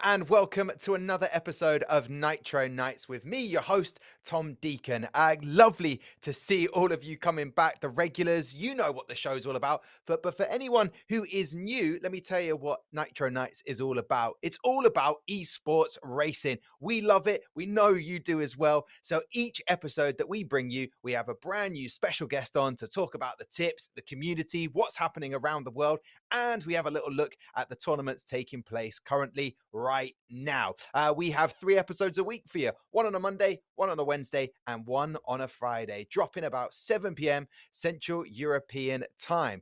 and welcome to another episode of Nitro Nights with me, your host, Tom Deacon. Lovely to see all of you coming back, the regulars. You know what the show's all about. But for anyone who is new, let me tell you what Nitro Nights is all about. It's all about esports racing. We love it. We know you do as well. So each episode that we bring you, we have a brand new special guest on to talk about the tips, the community, what's happening around the world, and we have a little look at the tournaments taking place currently right now. We have 3 episodes a week for you, one on a Monday, one on a Wednesday, and one on a Friday, dropping about 7 p.m. Central European time.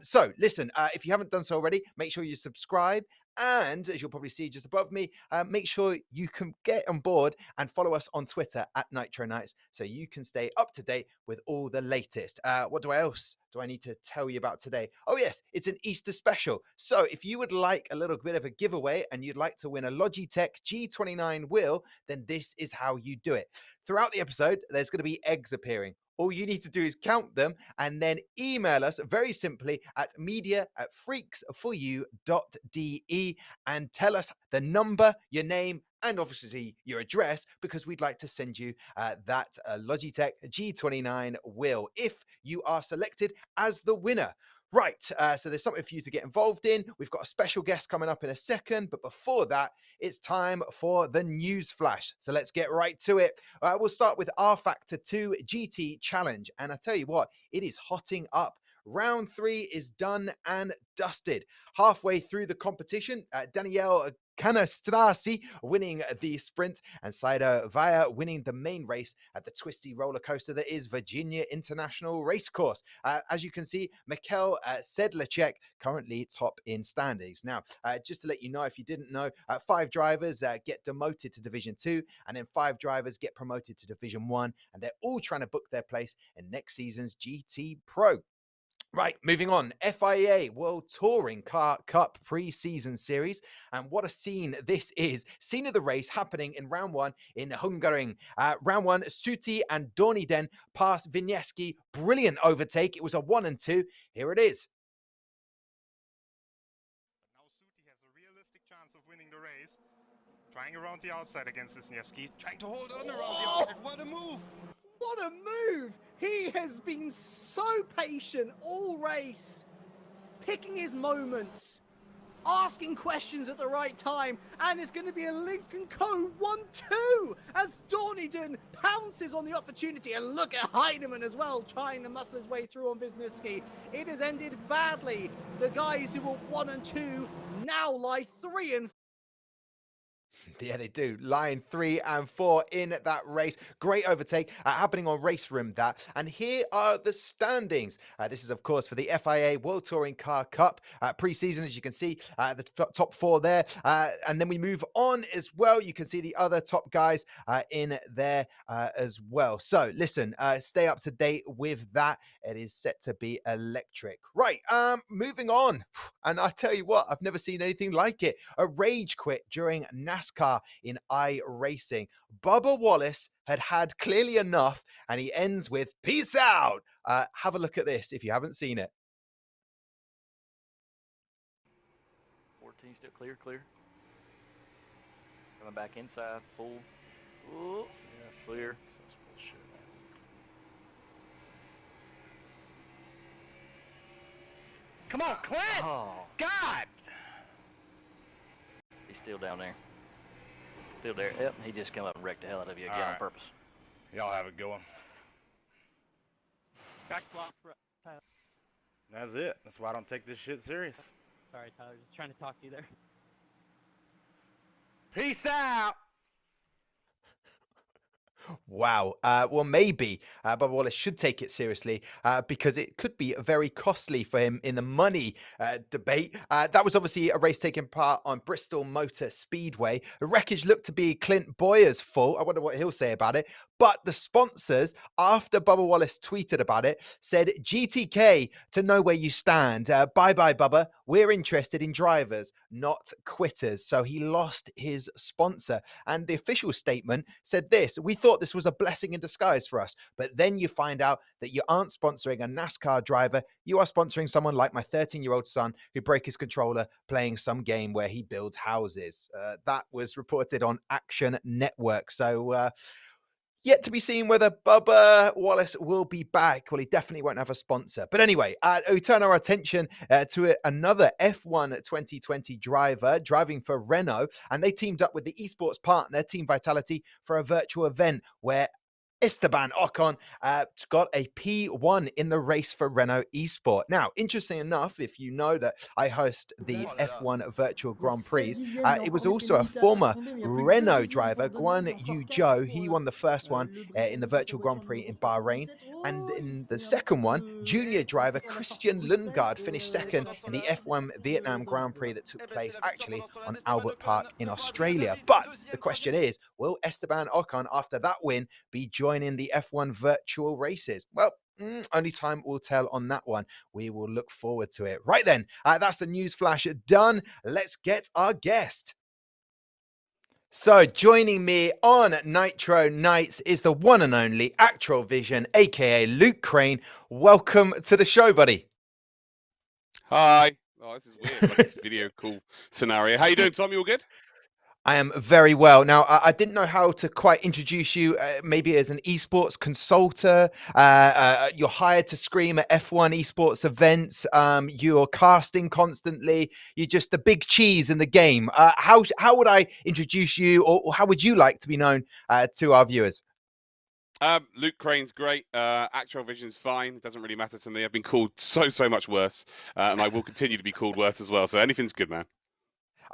So listen, if you haven't done so already, make sure you subscribe. And as you'll probably see just above me, make sure you can get on board and follow us on Twitter at Nitro Nights so you can stay up to date with all the latest. What else do I need to tell you about today? Oh, yes, it's an Easter special. So if you would like a little bit of a giveaway and you'd like to win a Logitech G29 wheel, then this is how you do it. Throughout the episode, there's going to be eggs appearing. All you need to do is count them and then email us very simply at media@freaks4u.de and tell us the number, your name, and obviously your address, because we'd like to send you that Logitech G29 wheel if you are selected as the winner. Right, so there's something for you to get involved in. We've got a special guest coming up in a second, but before that, it's time for the news flash. So let's get right to it. We'll start with R Factor 2 GT Challenge, and I tell you what, it is hotting up. Round 3 is done and dusted. Halfway through the competition, Danielle Canastrasi winning the sprint and Saido Vaya winning the main race at the twisty roller coaster that is Virginia International Racecourse. As you can see, Mikkel Sedlacek currently top in standings. Now, just to let you know, if you didn't know, 5 drivers get demoted to Division 2 and then 5 drivers get promoted to Division 1, and they're all trying to book their place in next season's GT Pro. Right, moving on. FIA World Touring Car Cup pre-season series. And what a scene this is. Scene of the race happening in round 1 in Hungary. Round 1, Suti and Dorniden pass Vinieski. Brilliant overtake. It was a 1 and 2. Here it is. Now Suti has a realistic chance of winning the race. Trying around the outside against Vinieski. Trying to hold on around the outside. What a move! What a move! He has been so patient all race, picking his moments, asking questions at the right time, and it's going to be a Lincoln Co. 1-2 as Dorniden pounces on the opportunity. And look at Heinemann as well, trying to muscle his way through on Wisniewski. It has ended badly. The guys who were 1 and 2 now lie 3 and 4. Yeah, they do. Lying 3 and 4 in that race. Great overtake happening on Race Room, that. And here are the standings. This is, of course, for the FIA World Touring Car Cup pre-season, as you can see, the top 4 there. And then we move on as well. You can see the other top guys in there as well. So, listen, stay up to date with that. It is set to be electric. Right, moving on. And I tell you what, I've never seen anything like it. A rage quit during NASCAR in iRacing. Bubba Wallace had clearly enough, and he ends with peace out. Have a look at this if you haven't seen it. 14 still clear. Coming back inside, full. Ooh, clear. Come on, Clint! Oh, God! he's still down there. Still there. Yep, he just came up and wrecked the hell out of you again on right. purpose. Y'all have it going. Back block, Tyler. That's it. That's why I don't take this shit serious. Sorry, Tyler. Just trying to talk to you there. Peace out! Wow. Well, maybe Bubba Wallace should take it seriously because it could be very costly for him in the money debate. That was obviously a race taking part on Bristol Motor Speedway. The wreckage looked to be Clint Boyer's fault. I wonder what he'll say about it. But the sponsors, after Bubba Wallace tweeted about it, said, GTK, to know where you stand. Bye-bye, Bubba. We're interested in drivers, not quitters. So he lost his sponsor. And the official statement said this: we thought this was a blessing in disguise for us, but then you find out that you aren't sponsoring a NASCAR driver. You are sponsoring someone like my 13-year-old son who broke his controller playing some game where he builds houses. That was reported on Action Network. So yet to be seen whether Bubba Wallace will be back. Well, he definitely won't have a sponsor. But anyway, we turn our attention to another F1 2020 driver driving for Renault. And they teamed up with the esports partner, Team Vitality, for a virtual event where Esteban Ocon got a P1 in the race for Renault Esport. Now, interesting enough, if you know that I host the F1 Virtual Grand Prix, it was also a former Renault driver, Guan Yu Zhou. He won the first one in the Virtual Grand Prix in Bahrain. And in the second one, junior driver Christian Lundgaard finished second in the F1 Vietnam Grand Prix that took place actually on Albert Park in Australia. But the question is, will Esteban Ocon, after that win, be joining the F1 virtual races? Well, only time will tell on that one. We will look forward to it. Right then, that's the news flash done. Let's get our guest. So joining me on Nitro Nights is the one and only Actrollvision, aka Luke Crane. Welcome to the show, buddy. Hi. Oh, this is weird, like this video call scenario. How you doing, Tom? You all good? I am very well. Now, I didn't know how to quite introduce you, maybe as an esports consultant. You're hired to scream at F1 esports events. You're casting constantly. You're just the big cheese in the game. How would I introduce you, or how would you like to be known to our viewers? Luke Crane's great. Actrollvision's fine. It doesn't really matter to me. I've been called so much worse, and I will continue to be called worse as well. So anything's good, man.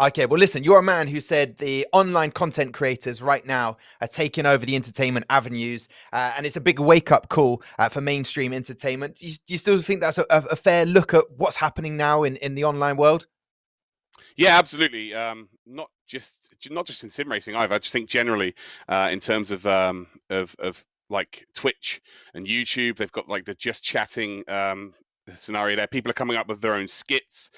Okay, well, listen, you're a man who said the online content creators right now are taking over the entertainment avenues, and it's a big wake-up call for mainstream entertainment. Do you still think that's a fair look at what's happening now in the online world? Yeah, absolutely. Not just in sim racing either. I just think generally, in terms of like Twitch and YouTube, they've got like the just chatting scenario there. People are coming up with their own skits.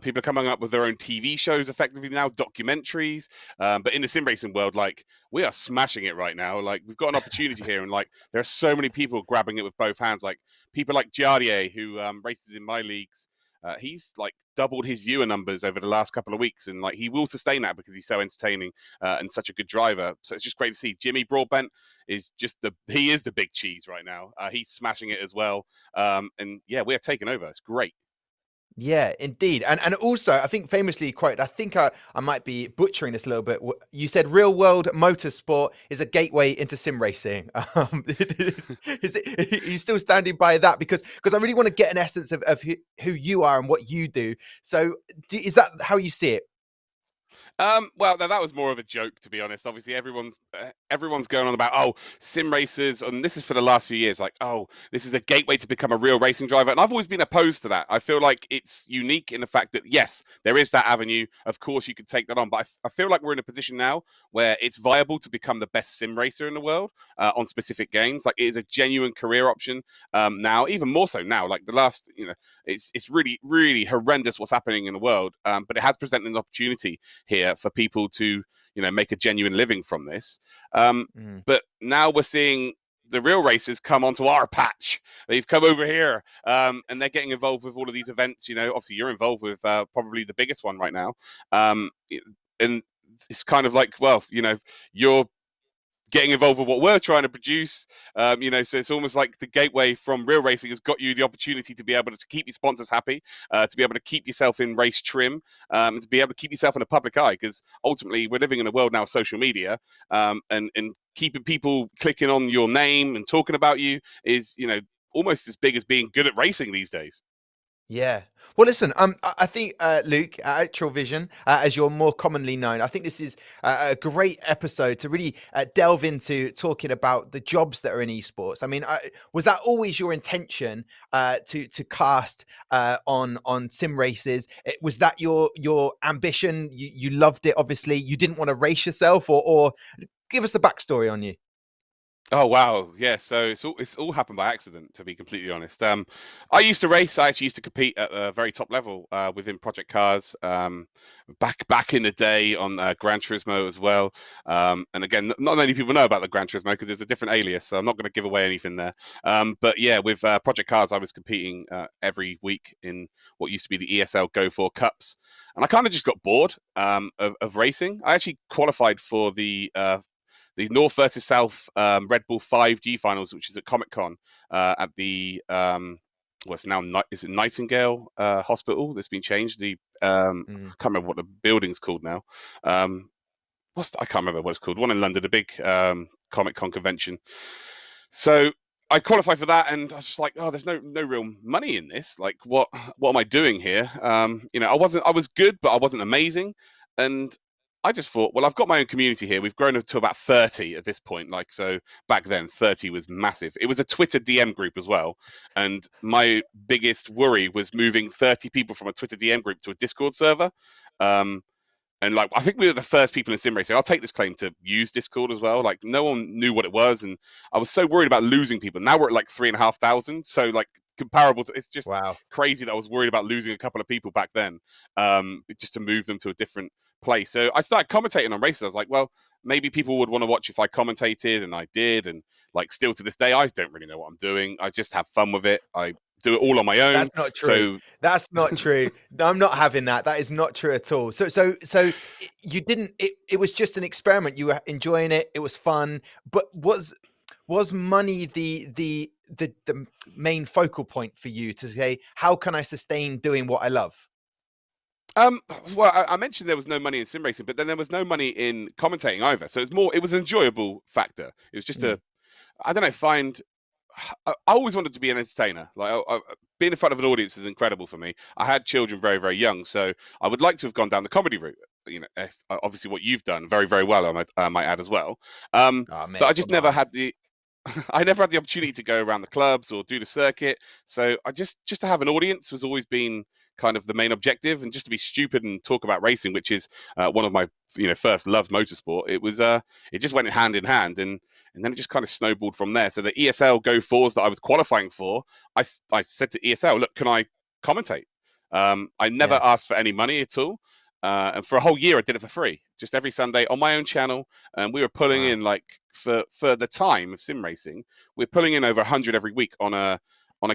People are coming up with their own TV shows effectively now, documentaries. But in the sim racing world, like, we are smashing it right now. Like, we've got an opportunity here, and like there are so many people grabbing it with both hands. Like people like Jardier, who races in my leagues. He's like doubled his viewer numbers over the last couple of weeks, and like he will sustain that because he's so entertaining and such a good driver. So it's just great to see. Jimmy Broadbent is just he is the big cheese right now. He's smashing it as well. And yeah, we're taking over. It's great. Yeah, indeed. And also, I think famously quoted, I think I might be butchering this a little bit. You said real world motorsport is a gateway into sim racing. Are you still standing by that? Because I really want to get an essence of who you are and what you do. So is that how you see it? Well, that was more of a joke, to be honest. Obviously, everyone's going on about, sim racers, and this is for the last few years, like, this is a gateway to become a real racing driver, and I've always been opposed to that. I feel like it's unique in the fact that, yes, there is that avenue. Of course, you could take that on, but I feel like we're in a position now where it's viable to become the best sim racer in the world on specific games. Like, it is a genuine career option now, even more so now. Like, the last, it's really, really horrendous what's happening in the world, but it has presented an opportunity here for people to make a genuine living from this, but now we're seeing the real racers come onto our patch. They've come over here, and they're getting involved with all of these events. Obviously you're involved with probably the biggest one right now, and it's kind of like, well, you're getting involved with what we're trying to produce, so it's almost like the gateway from real racing has got you the opportunity to be able to keep your sponsors happy, to be able to keep yourself in race trim, and to be able to keep yourself in the public eye, because ultimately we're living in a world now of social media, and keeping people clicking on your name and talking about you is almost as big as being good at racing these days. Yeah. Well, listen, I think, Luke, Actrollvision, as you're more commonly known, I think this is a great episode to really delve into talking about the jobs that are in esports. I mean, was that always your intention to cast on sim races? Was that your ambition? You loved it, obviously. You didn't want to race yourself, or give us the backstory on you. Oh wow, yeah. So it's all happened by accident, to be completely honest. I used to race. I actually used to compete at the very top level within Project Cars. Back in the day on Gran Turismo as well. And again, not many people know about the Gran Turismo because it's a different alias, so I'm not going to give away anything there. But yeah, with Project Cars, I was competing every week in what used to be the ESL Go 4 Cups, and I kind of just got bored of racing. I actually qualified for the North versus South Red Bull 5G finals, which is at Comic Con at the what's now is it Nightingale Hospital that's been changed. The I can't remember what the building's called now. I can't remember what it's called. One in London, a big Comic Con convention. So I qualified for that, and I was just like, oh, there's no real money in this. Like, what am I doing here? I was good, but I wasn't amazing, and I just thought, well, I've got my own community here. We've grown up to about 30 at this point. Like, so back then, 30 was massive. It was a Twitter DM group as well. And my biggest worry was moving 30 people from a Twitter DM group to a Discord server. And like, I think we were the first people in sim racing. I'll take this claim to use Discord as well. Like, no one knew what it was, and I was so worried about losing people. Now we're at like 3,500. So like comparable to, it's just crazy that I was worried about losing a couple of people back then, just to move them to a different place. So I started commentating on races. I was like, well, maybe people would want to watch if I commentated, and I did. And like, still to this day, I don't really know what I'm doing. I just have fun with it. I do it all on my own. That's not true. That's not true. I'm not having that. That is not true at all. So you didn't. It was just an experiment. You were enjoying it. It was fun. But was money the main focal point for you to say, how can I sustain doing what I love? Well, I mentioned there was no money in sim racing, but then there was no money in commentating either. So it was an enjoyable factor. It was just I don't know, I always wanted to be an entertainer. Like, being in front of an audience is incredible for me. I had children very, very young, so I would like to have gone down the comedy route. Obviously what you've done very, very well, I might add as well. But I just never had I never had the opportunity to go around the clubs or do the circuit. So I just to have an audience has always been kind of the main objective, and just to be stupid and talk about racing, which is one of my first loves, motorsport. It just went hand in hand, and then it just kind of snowballed from there. So the ESL Go 4s that I was qualifying for, I said to ESL, look, can I commentate? I never asked for any money at all. And for a whole year, I did it for free, just every Sunday on my own channel. And we were pulling in, like, for the time of sim racing, we're pulling in over 100 every week on a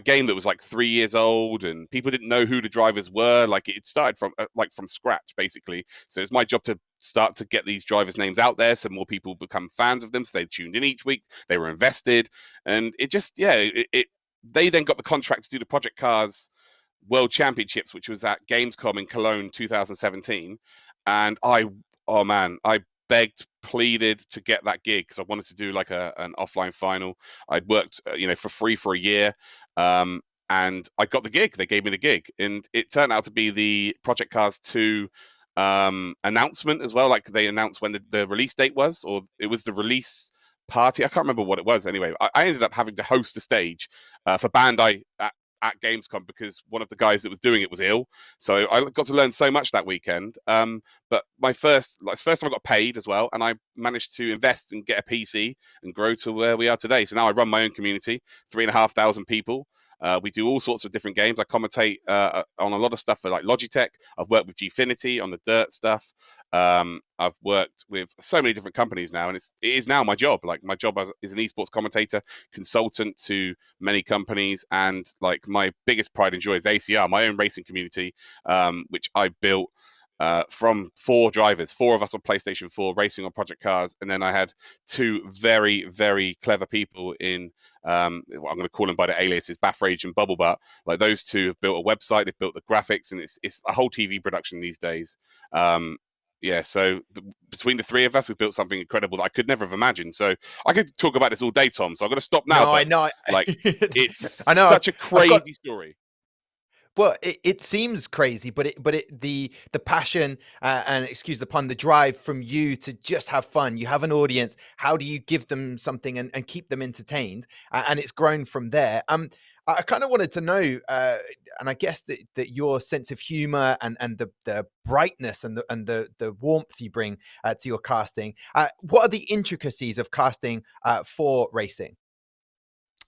game that was like 3 years old, and people didn't know who the drivers were. Like, it started from scratch, basically. So it's my job to start to get these drivers' names out there, so more people become fans of them. So they tuned in each week, they were invested, and it just they then got the contract to do the Project Cars World Championships, which was at Gamescom in Cologne 2017. And I begged, pleaded to get that gig because I wanted to do like an offline final. I'd worked for free for a year, and I got the gig. They gave me the gig, and it turned out to be the Project Cars 2 announcement as well. Like, they announced when the release date was, or it was the release party. I can't remember what it was. Anyway, I ended up having to host the stage for Bandai at Gamescom because one of the guys that was doing it was ill. So I got to learn so much that weekend. But my first time I got paid as well, and I managed to invest and get a PC and grow to where we are today. So now I run my own community, 3,500 people. We do all sorts of different games. I commentate on a lot of stuff for like Logitech. I've worked with Gfinity on the dirt stuff. I've worked with so many different companies now, and it is now my job. Like, my job is an esports commentator, consultant to many companies, and like my biggest pride and joy is ACR, my own racing community, which I built from 4 drivers, 4 of us on PlayStation 4 racing on Project Cars, and then I had 2 very, very clever people in I'm going to call them by the aliases, Baffrage and Bubblebutt. Like, those 2 have built a website, they've built the graphics, and it's a whole TV production these days. So between the 3 of us, we built something incredible that I could never have imagined. So I could talk about this all day, Tom. So I'm going to stop now. No, I know. Like, it's such a crazy story. Well, it seems crazy, but the passion and, excuse the pun, the drive from you to just have fun. You have an audience. How do you give them something and keep them entertained? And it's grown from there. I kind of wanted to know, and I guess that your sense of humor and the brightness and the warmth you bring to your casting. What are the intricacies of casting for racing?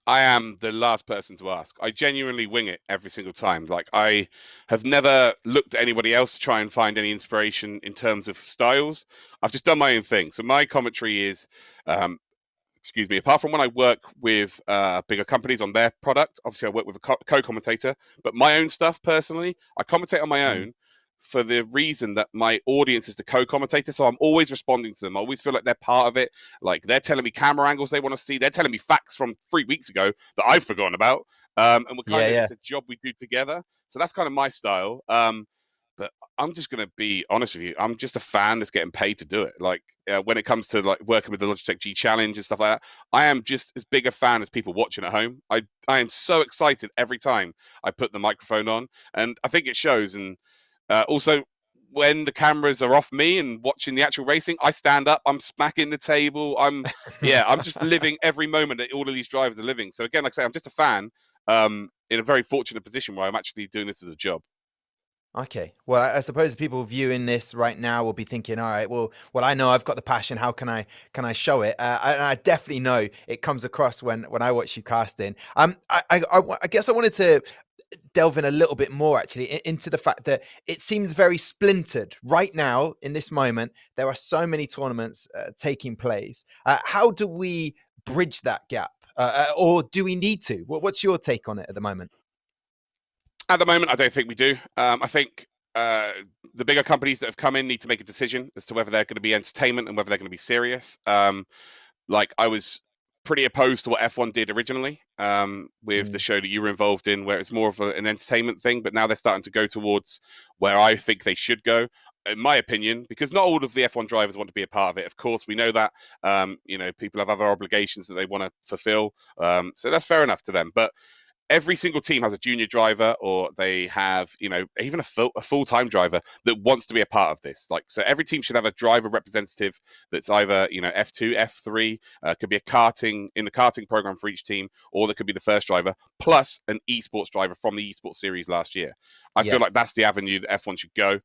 I am the last person to ask. I genuinely wing it every single time. Like, I have never looked at anybody else to try and find any inspiration in terms of styles. I've just done my own thing. So my commentary is, excuse me, apart from when I work with bigger companies on their product, obviously I work with a co-commentator, but my own stuff personally, I commentate on my own for the reason that my audience is the co-commentator. So I'm always responding to them. I always feel like they're part of it. Like, they're telling me camera angles they want to see. They're telling me facts from 3 weeks ago that I've forgotten about. And we're kind of, it's a job we do together. So that's kind of my style. But I'm just going to be honest with you. I'm just a fan that's getting paid to do it. Like, when it comes to like working with the Logitech G Challenge and stuff like that, I am just as big a fan as people watching at home. I am so excited every time I put the microphone on, and I think it shows. And also, when the cameras are off me and watching the actual racing, I stand up, I'm smacking the table. I'm just living every moment that all of these drivers are living. So again, like I say, I'm just a fan in a very fortunate position where I'm actually doing this as a job. Okay. Well, I suppose people viewing this right now will be thinking, all right, well, I know I've got the passion. How can I show it? I definitely know it comes across when I watch you casting. I guess I wanted to delve in a little bit more actually into the fact that it seems very splintered right now in this moment. There are so many tournaments taking place. How do we bridge that gap, or do we need to? What's your take on it at the moment? At the moment, I don't think we do. I think the bigger companies that have come in need to make a decision as to whether they're going to be entertainment and whether they're going to be serious. Like, I was pretty opposed to what F1 did originally with the show that you were involved in, where it's more of an entertainment thing, but now they're starting to go towards where I think they should go, in my opinion, because not all of the F1 drivers want to be a part of it. Of course, we know that, people have other obligations that they want to fulfill. So that's fair enough to them. But every single team has a junior driver, or they have, even a full-time driver that wants to be a part of this. Like, so every team should have a driver representative that's either, F2, F3, could be in the karting program for each team, or that could be the first driver, plus an esports driver from the esports series last year. I feel like that's the avenue that F1 should go.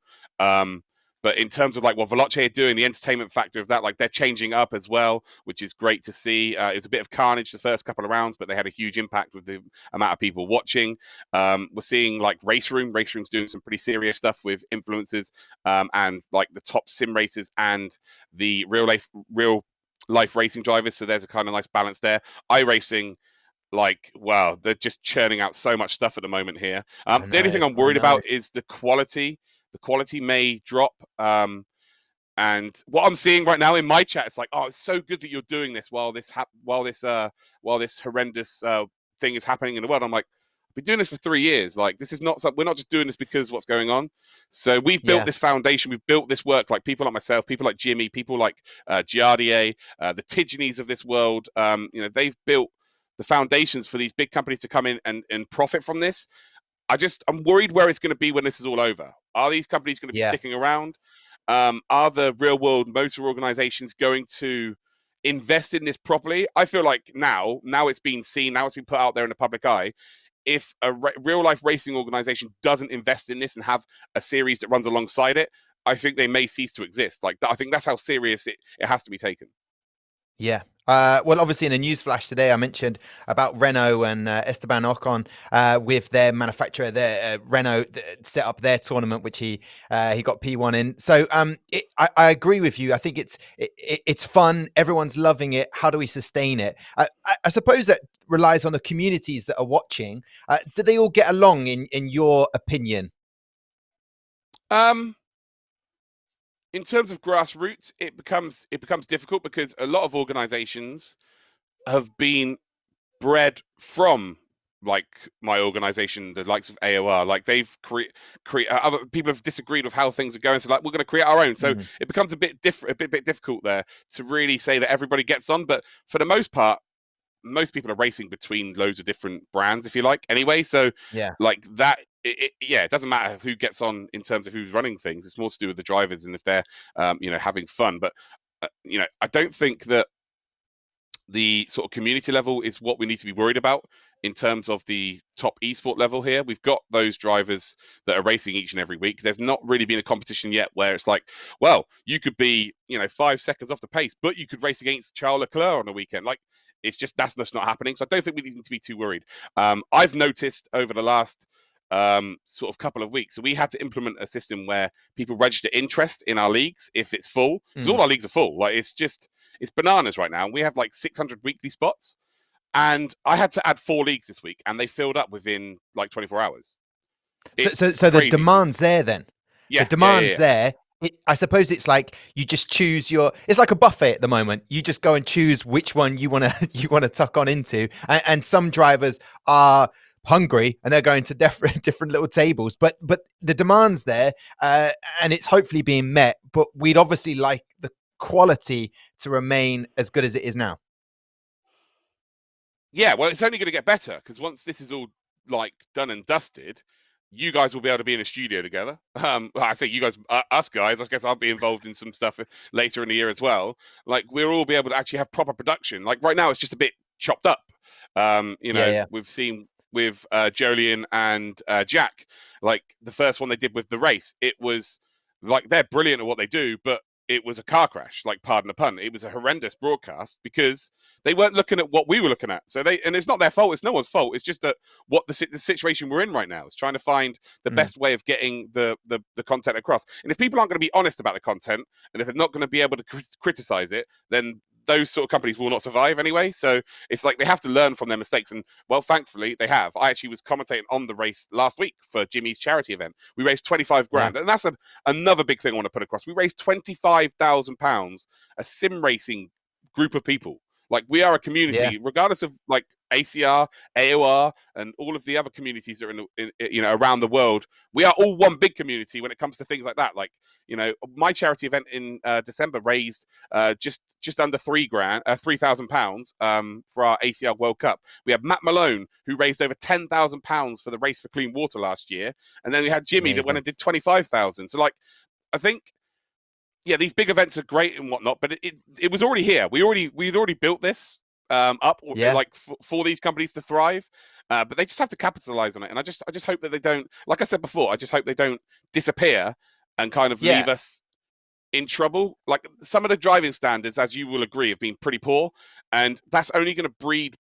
But in terms of like what Veloce are doing, the entertainment factor of that, like, they're changing up as well, which is great to see. It was a bit of carnage the first couple of rounds, but they had a huge impact with the amount of people watching. We're seeing like Race Room's doing some pretty serious stuff with influencers and like the top sim racers and the real life racing drivers. So there's a kind of nice balance there. iRacing, like, wow, they're just churning out so much stuff at the moment here. The only thing I'm worried about is the quality. The quality may drop. And what I'm seeing right now in my chat, it's like, oh, it's so good that you're doing this while this horrendous thing is happening in the world. I'm like, I've been doing this for 3 years. Like, this is not something, we're not just doing this because what's going on. So we've built this foundation. We've built this work. Like, people like myself, people like Jimmy, people like Giardier, the Tidgeneys of this world. They've built the foundations for these big companies to come in and profit from this. I'm worried where it's going to be when this is all over. Are these companies going to be sticking around? Are the real world motor organizations going to invest in this properly? I feel like now it's been seen, now it's been put out there in the public eye. If a real life racing organization doesn't invest in this and have a series that runs alongside it, I think they may cease to exist. Like, I think that's how serious it has to be taken. Yeah. Well, obviously, in a news flash today, I mentioned about Renault and Esteban Ocon with their manufacturer. Their Renault set up their tournament, which he got P1 in. So I agree with you. I think it's fun. Everyone's loving it. How do we sustain it? I suppose that relies on the communities that are watching. Do they all get along, in your opinion? In terms of grassroots, it becomes difficult because a lot of organizations have been bred from, like, my organization, the likes of AOR. Like, they've other people have disagreed with how things are going, so like, we're going to create our own. So it becomes a bit difficult there to really say that everybody gets on. But for the most part, most people are racing between loads of different brands, if you like, anyway. So like that, it doesn't matter who gets on in terms of who's running things. It's more to do with the drivers and if they're having fun. But I don't think that the sort of community level is what we need to be worried about in terms of the top esport level here. We've got those drivers that are racing each and every week. There's not really been a competition yet where it's like, well, you could be, 5 seconds off the pace, but you could race against Charles Leclerc on a weekend. Like, it's just that's not happening. So I don't think we need to be too worried. I've noticed over the last sort of couple of weeks, so we had to implement a system where people register interest in our leagues if it's full, because all our leagues are full. Like, it's bananas right now. We have like 600 weekly spots, and I had to add 4 leagues this week, and they filled up within like 24 hours. So the demand's there then. Yeah, the demand's there. I suppose it's like you just choose it's like a buffet at the moment. You just go and choose which one you want to tuck on into, and some drivers are hungry and they're going to different little tables, but the demand's there, and it's hopefully being met. But we'd obviously like the quality to remain as good as it is now. Yeah, well, it's only going to get better, because once this is all like done and dusted, you guys will be able to be in a studio together. I say you guys, us guys, I guess I'll be involved in some stuff later in the year as well. Like, we'll all be able to actually have proper production. Like, right now it's just a bit chopped up. We've seen with Jolien and Jack, like the first one they did with the race, it was like, they're brilliant at what they do, but it was a car crash, like, pardon the pun. It was a horrendous broadcast because they weren't looking at what we were looking at. And it's not their fault. It's no one's fault. It's just that what the situation we're in right now is trying to find the best way of getting the content across. And if people aren't going to be honest about the content, and if they're not going to be able to criticize it, then those sort of companies will not survive anyway. So it's like they have to learn from their mistakes. And, well, thankfully they have. I actually was commentating on the race last week for Jimmy's charity event. We raised 25 grand. Yeah. And that's another big thing I want to put across. We raised £25,000, a sim racing group of people. Like, we are a community, regardless of like ACR, AOR, and all of the other communities that are in around the world. We are all one big community when it comes to things like that. Like, my charity event in December raised just under £3,000 for our ACR World Cup. We had Matt Malone, who raised over £10,000 for the Race for Clean Water last year, and then we had Jimmy that went and did 25,000. So, like, I think, yeah, these big events are great and whatnot, but it was already here. We'd already built this up, like for these companies to thrive, but they just have to capitalize on it. And I just hope that they don't, like I said before, I just hope they don't disappear and kind of leave us in trouble. Like, some of the driving standards, as you will agree, have been pretty poor, and that's only going to breed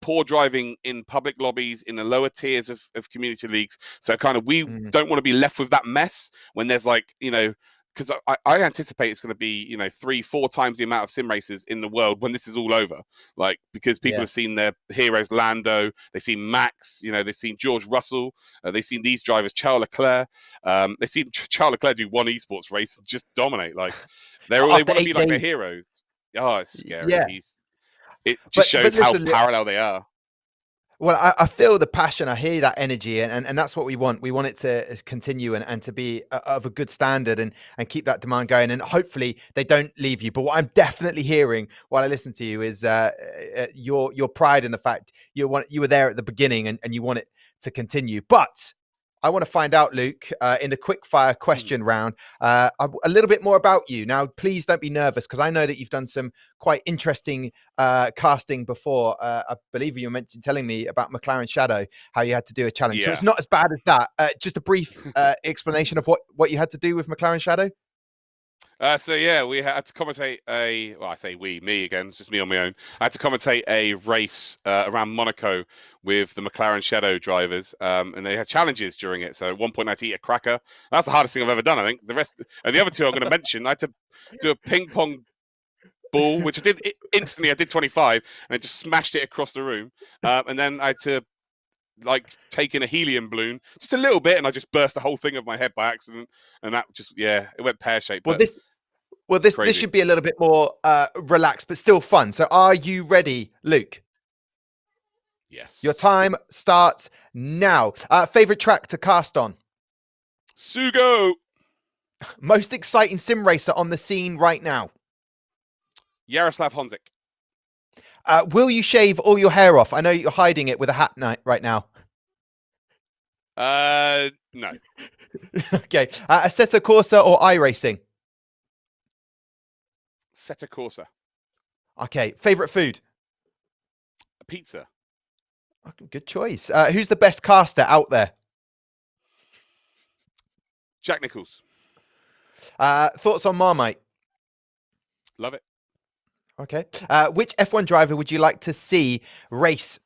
poor driving in public lobbies, in the lower tiers of community leagues. So kind of we don't want to be left with that mess when there's like, because I anticipate it's going to be, 3-4 times the amount of sim racers in the world when this is all over. Like, because people have seen their heroes, Lando, they've seen Max, they've seen George Russell, they've seen these drivers, Charles Leclerc. They've seen Charles Leclerc do one esports race and just dominate. Like, they want to be like their heroes. Oh, it's scary. Yeah. It just shows how parallel they are. Well, I feel the passion. I hear that energy, and that's what we want. We want it to continue and to be of a good standard and keep that demand going. And hopefully they don't leave you. But what I'm definitely hearing while I listen to you is your pride in the fact you were there at the beginning and you want it to continue. But I want to find out, Luke, in the quick fire question round, a little bit more about you. Now, please don't be nervous, because I know that you've done some quite interesting casting before. I believe you were telling me about McLaren Shadow, how you had to do a challenge. So it's not as bad as that. Just a brief explanation of what you had to do with McLaren Shadow. We had to commentate me again, it's just me on my own. I had to commentate a race around Monaco with the McLaren Shadow drivers, and they had challenges during it. So at one point I had to eat a cracker. That's the hardest thing I've ever done, I think. The other two I'm going to mention, I had to do a ping pong ball, which I did instantly. I did 25, and I just smashed it across the room. And then I had to take in a helium balloon just a little bit, and I just burst the whole thing of my head by accident, and that just it went pear-shaped. This should be a little bit more relaxed but still fun. So are you ready, Luke? Yes. Your time starts now. Favorite track to cast on? Sugo. Most exciting sim racer on the scene right now? Yaroslav Honzik. Will you shave all your hair off? I know you're hiding it with a hat right now. No. Okay. Assetto Corsa or iRacing? Assetto Corsa. Okay. Favorite food? pizza. Good choice. Who's the best caster out there? Jack Nicholls. Thoughts on Marmite? Love it. Okay. Which F1 driver would you like to see race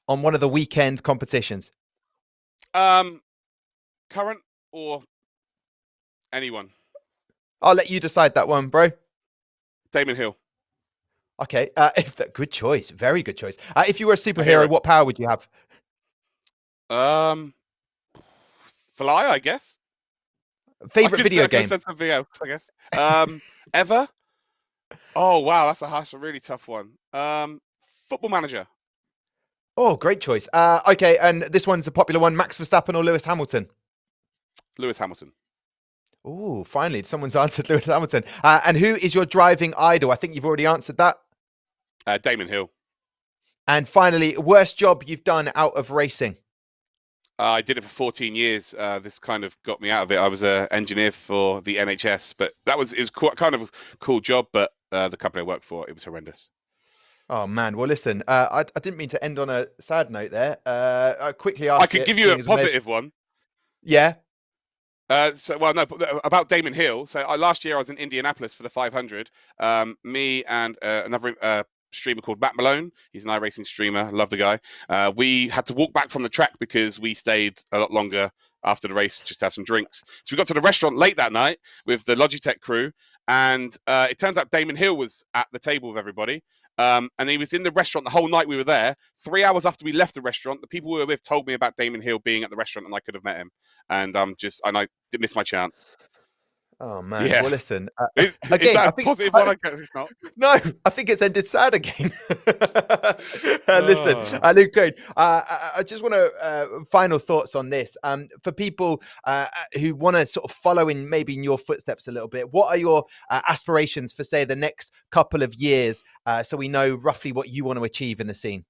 on one of the weekend competitions? Current or anyone? I'll let you decide that one, bro. Damon Hill. Okay. Good choice. Very good choice. If you were a hear superhero, it. what power would you have? Fly, I guess. Favorite video I could have game? said something else, I guess. Ever? Oh wow, that's a really tough one. Football Manager. Oh, great choice. Okay, and this one's a popular one: Max Verstappen or Lewis Hamilton? Lewis Hamilton. Oh, finally, someone's answered Lewis Hamilton. And who is your driving idol? I think you've already answered that. Damon Hill. And finally, worst job you've done out of racing? I did it for 14 years. This kind of got me out of it. I was an engineer for the NHS, but it was kind of a cool job. But the company I worked for, it was horrendous. Oh man, well listen, I didn't mean to end on a sad note there. I quickly asked. I could give you a positive one. Yeah. About Damon Hill. So last year I was in Indianapolis for the 500. Me and another streamer called Matt Malone. He's an iRacing streamer. Love the guy. We had to walk back from the track because we stayed a lot longer after the race just to have some drinks. So we got to the restaurant late that night with the Logitech crew, and it turns out Damon Hill was at the table with everybody. And he was in the restaurant the whole night we were there. 3 hours after we left the restaurant, the people we were with told me about Damon Hill being at the restaurant, and I could have met him. And I did miss my chance. Oh man. Yeah. Well, listen. Is Again, that I a think positive one? I guess it's not. No, I think it's ended sad again. Listen, Luke, great. I just want to final thoughts on this. For people who want to sort of follow in maybe in your footsteps a little bit, what are your aspirations for, say, the next couple of years, so we know roughly what you want to achieve in the scene?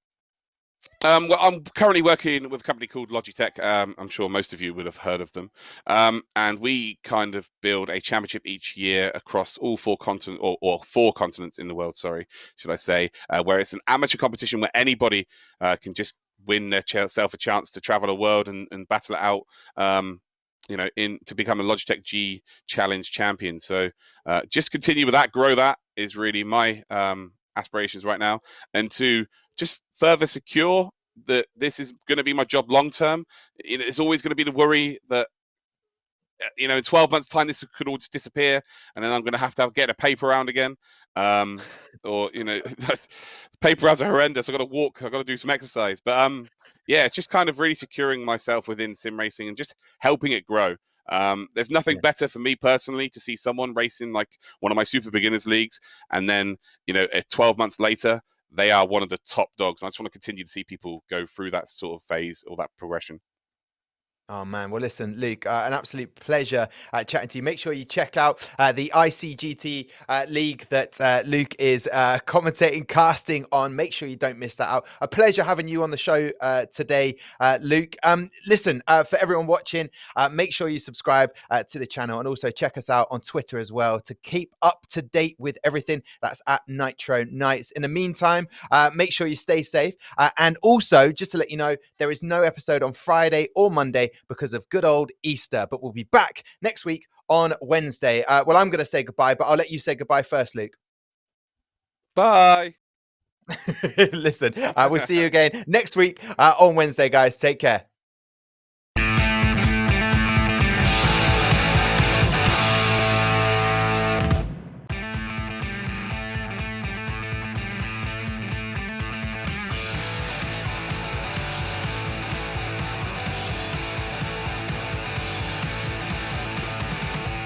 Well, I'm currently working with a company called Logitech. I'm sure most of you would have heard of them. And we kind of build a championship each year across all four continents, or 4 continents in the world, should I say, where it's an amateur competition where anybody can just win themselves a chance to travel the world and battle it out, to become a Logitech G Challenge champion. So just continue with that, grow that is really my aspirations right now. And to just further secure that this is going to be my job long term. It's always going to be the worry that, in 12 months' time, this could all just disappear, and then I'm going to have get a paper round again. Paper rounds are horrendous. I've got to walk. I've got to do some exercise. But it's just kind of really securing myself within sim racing and just helping it grow. There's nothing better for me personally to see someone racing like one of my super beginners leagues, and then 12 months later, they are one of the top dogs. I just want to continue to see people go through that sort of phase or that progression. Oh, man. Well, listen, Luke, an absolute pleasure chatting to you. Make sure you check out the ICGT league that Luke is commentating, casting on. Make sure you don't miss that out. A pleasure having you on the show today, Luke. Listen, for everyone watching, make sure you subscribe to the channel, and also check us out on Twitter as well to keep up to date with everything. That's at Nitro Nights. In the meantime, make sure you stay safe. And also, just to let you know, there is no episode on Friday or Monday because of good old Easter, but we'll be back next week on Wednesday. Well, I'm going to say goodbye, but I'll let you say goodbye first, Luke. Bye. Listen, we'll see you again next week on Wednesday, guys. Take care.